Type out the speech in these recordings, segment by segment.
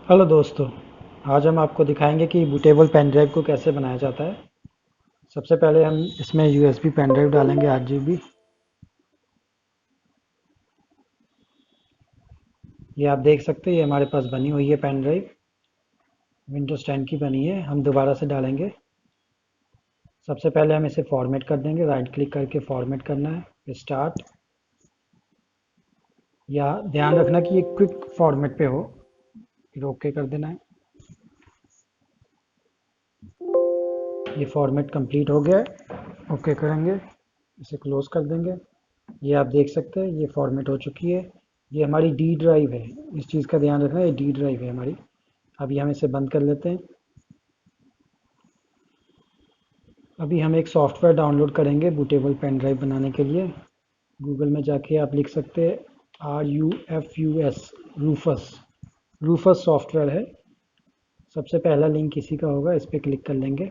Hello दोस्तों। आज हम आपको दिखाएंगे कि बूटेबल पेन ड्राइव को कैसे बनाया जाता है। सबसे पहले हम इसमें यूएसबी पेन ड्राइव डालेंगे 8 GB। ये आप देख सकते हैं, ये हमारे पास बनी हुई है पेन ड्राइव। विंडोज 10 की बनी है। हम दोबारा से डालेंगे। सबसे पहले हम इसे फॉर्मेट कर देंगे। राइट क्लिक करके फॉर्मेट करना है, फिर स्टार्ट। या ध्यान रखना कि ये क्विक फॉर्मेट पे हो, फिर ओके कर देना है। ये फॉर्मेट कंप्लीट हो गया है। ओके करेंगे, इसे क्लोज कर देंगे। ये आप देख सकते हैं, ये फॉर्मेट हो चुकी है। ये हमारी डी ड्राइव है। इस चीज़ का ध्यान रखना, ये डी ड्राइव है हमारी। अभी हम इसे बंद कर लेते हैं। अभी हम एक सॉफ्टवेयर डाउनलोड करेंगे बूटेबल पेन ड्राइव बनाने के लिए। गूगल में जाके आप लिख सकते हैं RUFUS, रूफस। रूफस सॉफ्टवेयर है। सबसे पहला लिंक इसी का होगा, इस पर क्लिक कर लेंगे।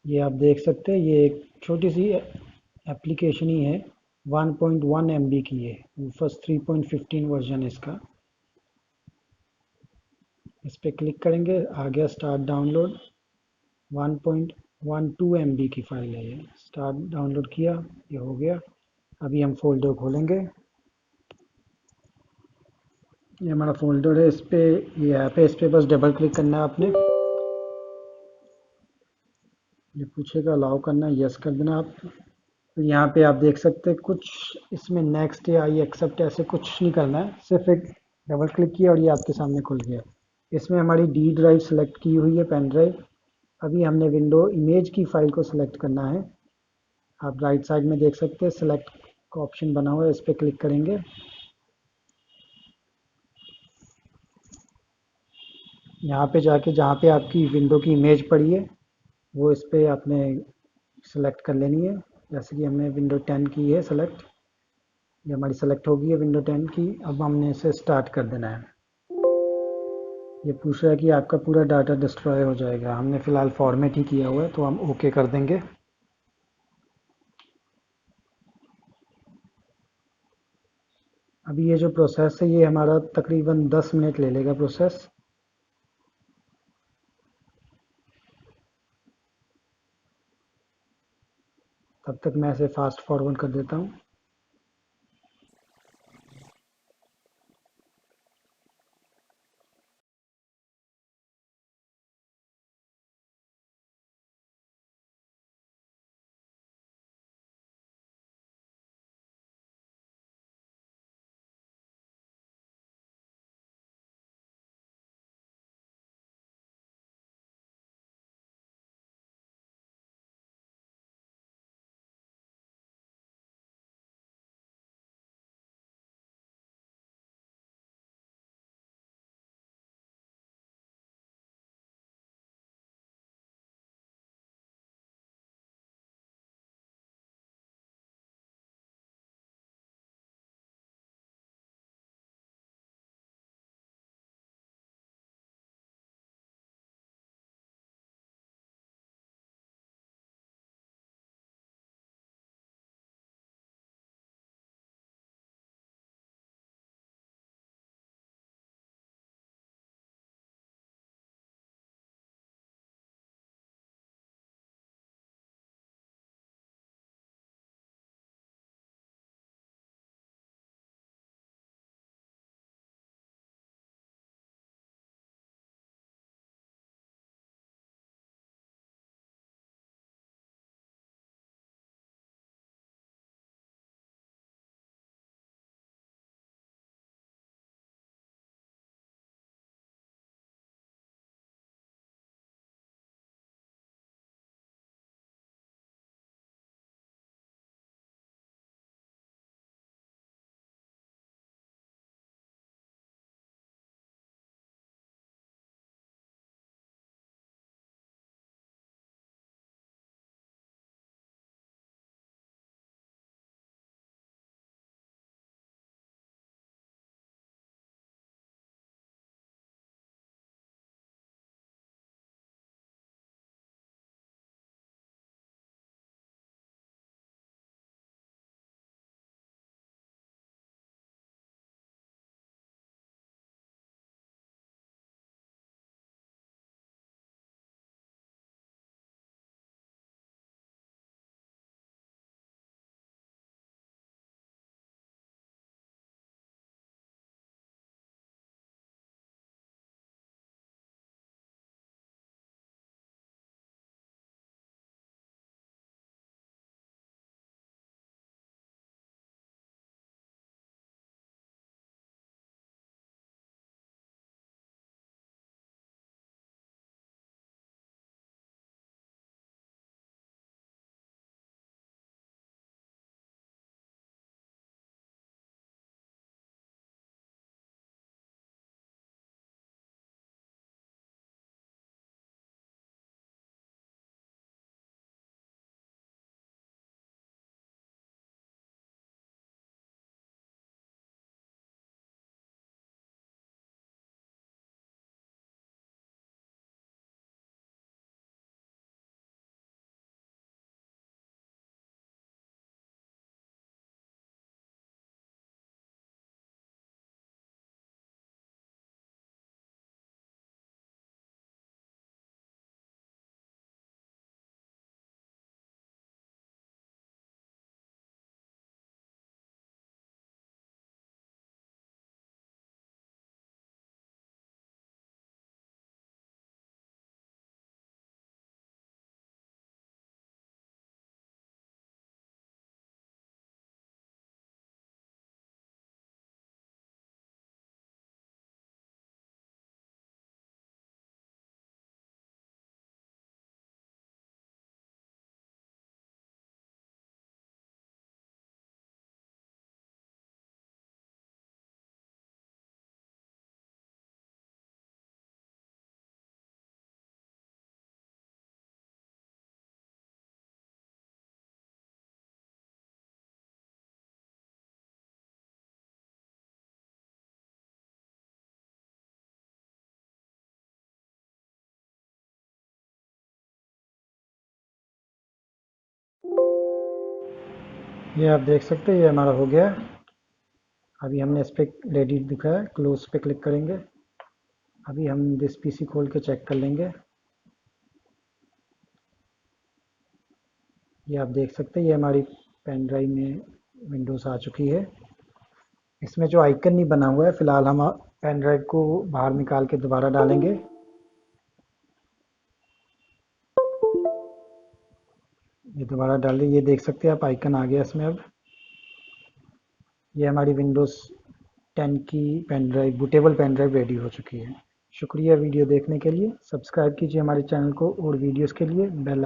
ये आप देख सकते हैं, ये एक छोटी सी एप्लीकेशन ही है। 1.1 MB की है। रूफस 3.15 वर्जन है इसका। इस पर क्लिक करेंगे, आ गया स्टार्ट डाउनलोड। 1.12 MB की फाइल है ये। स्टार्ट डाउनलोड किया, ये हो गया। अभी हम फोल्डर खोलेंगे। ये हमारा फोल्डर है। इस पे ये ऐप है, इस पे बस डबल क्लिक करना है आपने। ये पूछेगा, अलाउ करना है, यस कर देना आप। फिर यहाँ पे आप देख सकते हैं कुछ इसमें नेक्स्ट या आई एक्सेप्ट ऐसे कुछ नहीं करना है, सिर्फ एक डबल क्लिक किया और ये आपके सामने खुल गया। इसमें हमारी डी ड्राइव सेलेक्ट की हुई है, पेन ड्राइव। अभी हमने विंडो इमेज की फाइल को सिलेक्ट करना है। आप राइट साइड में देख सकते हैं, सिलेक्ट का ऑप्शन बना हुआ है, इस पर क्लिक करेंगे। यहाँ पे जाके जहाँ पे आपकी विंडो की इमेज पड़ी है, वो इस पे आपने सेलेक्ट कर लेनी है। जैसे कि हमने विंडो 10 की है सेलेक्ट। ये हमारी सेलेक्ट हो गई है विंडो 10 की। अब हमने इसे स्टार्ट कर देना है। ये पूछ रहा है कि आपका पूरा डाटा डिस्ट्रॉय हो जाएगा। हमने फ़िलहाल फॉर्मेट ही किया हुआ है, तो हम ओके कर देंगे। अभी ये जो प्रोसेस है, ये हमारा तकरीबन 10 मिनट ले लेगा प्रोसेस। तब तक मैं इसे फास्ट फॉरवर्ड कर देता हूँ। ये आप देख सकते हैं, ये हमारा हो गया। अभी हमने इस पर रेडी दिखा है, क्लोज पे क्लिक करेंगे। अभी हम दिस पीसी खोल के चेक कर लेंगे। ये आप देख सकते हैं, ये हमारी पेन ड्राइव में विंडोज़ आ चुकी है। इसमें जो आइकन नहीं बना हुआ है, फिलहाल हम पेन ड्राइव को बाहर निकाल के दोबारा डालेंगे। ये दोबारा डाल दिए, ये देख सकते हैं आप, आइकन आ गया इसमें अब। ये हमारी विंडोज़ 10 की pen drive, bootable pen drive ready हो चुकी है। शुक्रिया वीडियो देखने के लिए। सब्सक्राइब कीजिए हमारे चैनल को और वीडियोस के लिए बेल